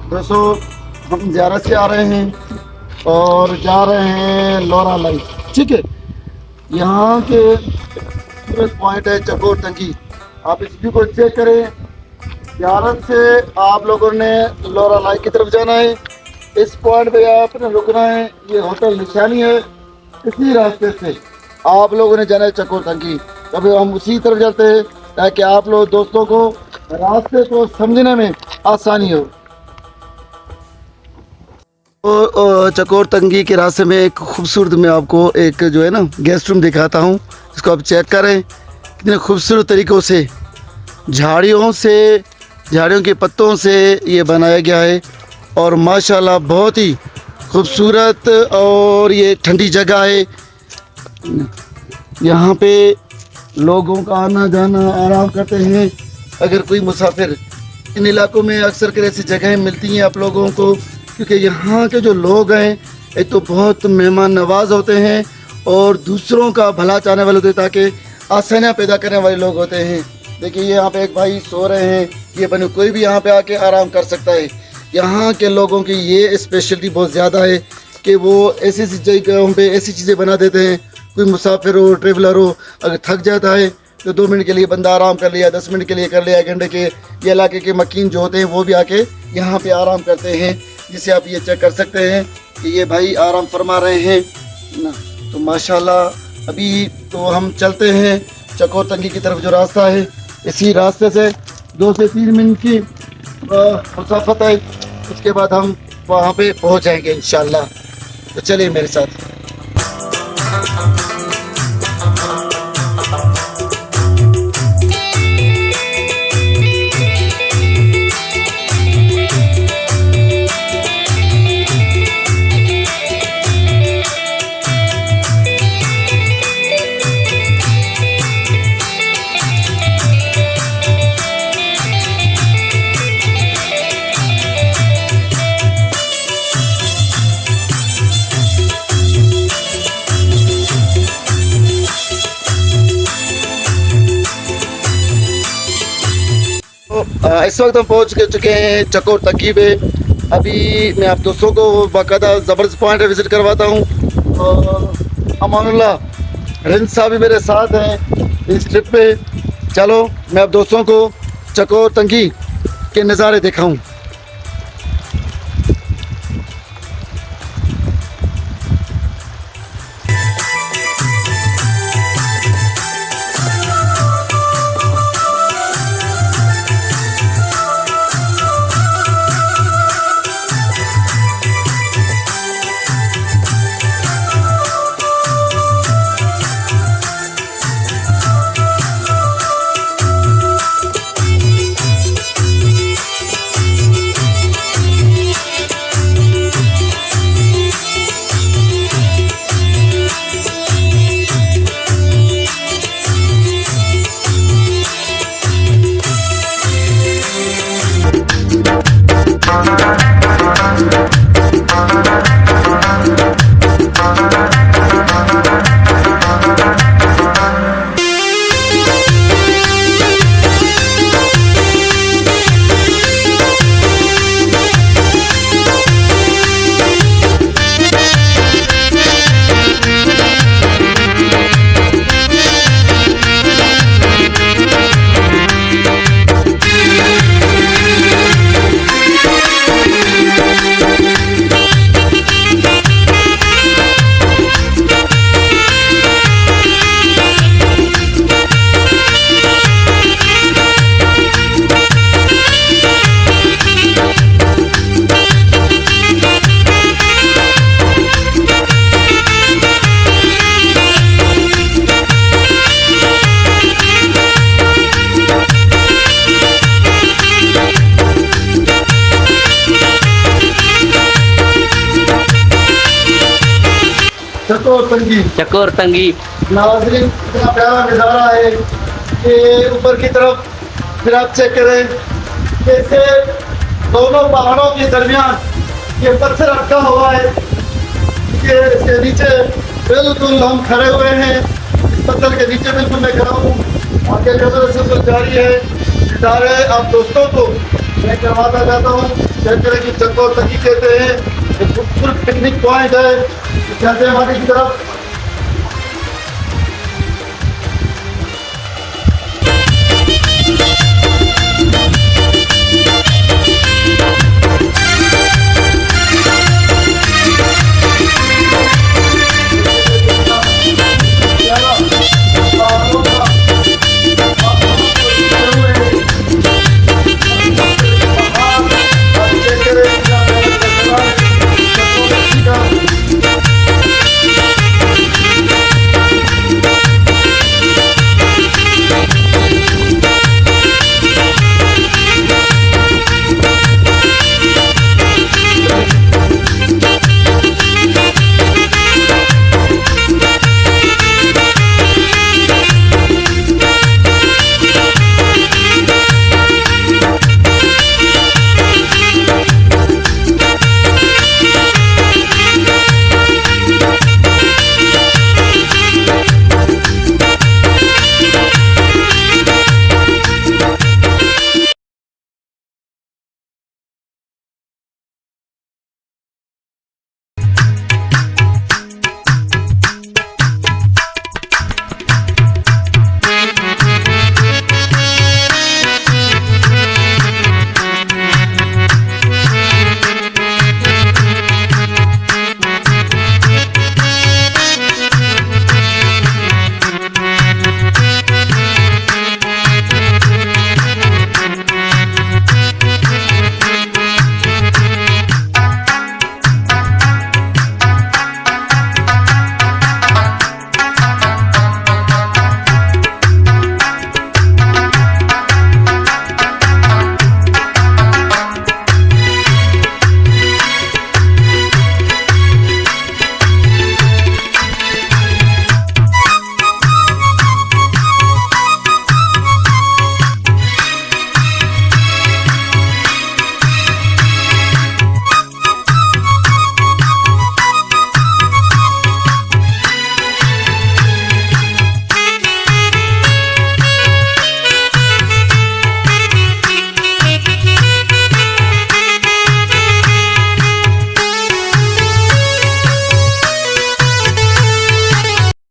दोस्तों हम ज़ियारत से आ रहे हैं और जा रहे हैं लोरा लाई। ठीक है, यहाँ के पॉइंट है चकोर टंकी। आप इस व्यू को चेक करें। ज़ियारत से आप लोगों ने लोरा लाई की तरफ जाना है। इस पॉइंट पे आपने रुकना है। ये होटल निशानी है। इसी रास्ते से आप लोगों ने जाना है चकोर टंकी। अभी हम उसी तरफ जाते हैं ताकि आप लोग दोस्तों को रास्ते को समझने में आसानी हो। और चकोर टंकी के रास्ते में एक खूबसूरत, मैं आपको एक जो है ना गेस्ट रूम दिखाता हूँ। इसको आप चेक करें कितने खूबसूरत तरीक़ों से झाड़ियों के पत्तों से ये बनाया गया है और माशाल्लाह बहुत ही खूबसूरत। और ये ठंडी जगह है। यहाँ पे लोगों का आना जाना आराम करते हैं। अगर कोई मुसाफिर, इन इलाकों में अक्सर कर ऐसी जगहें मिलती हैं आप लोगों को, क्योंकि यहाँ के जो लोग हैं एक तो बहुत मेहमान नवाज होते हैं और दूसरों का भला चाहने वाले होते हैं, ताकि आसानियाँ पैदा करने वाले लोग होते हैं। देखिए यहाँ पे एक भाई सो रहे हैं। ये बने कोई भी यहाँ पे आके आराम कर सकता है। यहाँ के लोगों की ये स्पेशलिटी बहुत ज़्यादा है कि वो ऐसी जगहों पे ऐसी चीज़ें बना देते हैं। कोई मुसाफिर हो, ट्रेवलर हो, अगर थक जाता है तो 2 मिनट के लिए बंदा आराम कर लिया, 10 मिनट के लिए कर लिया, 1 घंटे के। ये इलाके के मकीन जो होते हैं वो भी आके यहाँ पे आराम करते हैं, जिसे आप ये चेक कर सकते हैं कि ये भाई आराम फरमा रहे हैं ना। तो माशाल्लाह अभी तो हम चलते हैं चकोर टंकी की तरफ। जो रास्ता है इसी रास्ते से 2 से 3 मिनट की मुसाफत है। उसके बाद हम वहाँ पे पहुँच जाएंगे इंशाल्लाह। तो चलिए मेरे साथ। इस वक्त हम पहुंच चुके हैं चकोर टंकी पे। अभी मैं आप दोस्तों को बाकायदा ज़बरदस्त पॉइंट विज़िट करवाता हूं। और अमानुल्लाह रिंस साहब भी मेरे साथ हैं इस ट्रिप पे। चलो मैं आप दोस्तों को चकोर टंकी के नज़ारे दिखाऊं। चकोर टंकी नाज़रीन, इतना प्यारा नज़ारा है कि ऊपर की तरफ फिर आप चेक करें कैसे दोनों पहाड़ों के दरमियान ये पत्थर अटका हुआ है, ये इसके नीचे बिल्कुल हम खड़े हुए हैं। इस पत्थर के नीचे बिल्कुल मैं खड़ा हूँ। आगे जबरदस्त सफर जारी है। सारे आप दोस्तों को मैं करवाता जाता हूँ। इस तरह की चक्कर तकी कहते हैं, एक खूबसूरत पिकनिक पॉइंट है। चलते हैं आगे की तरफ।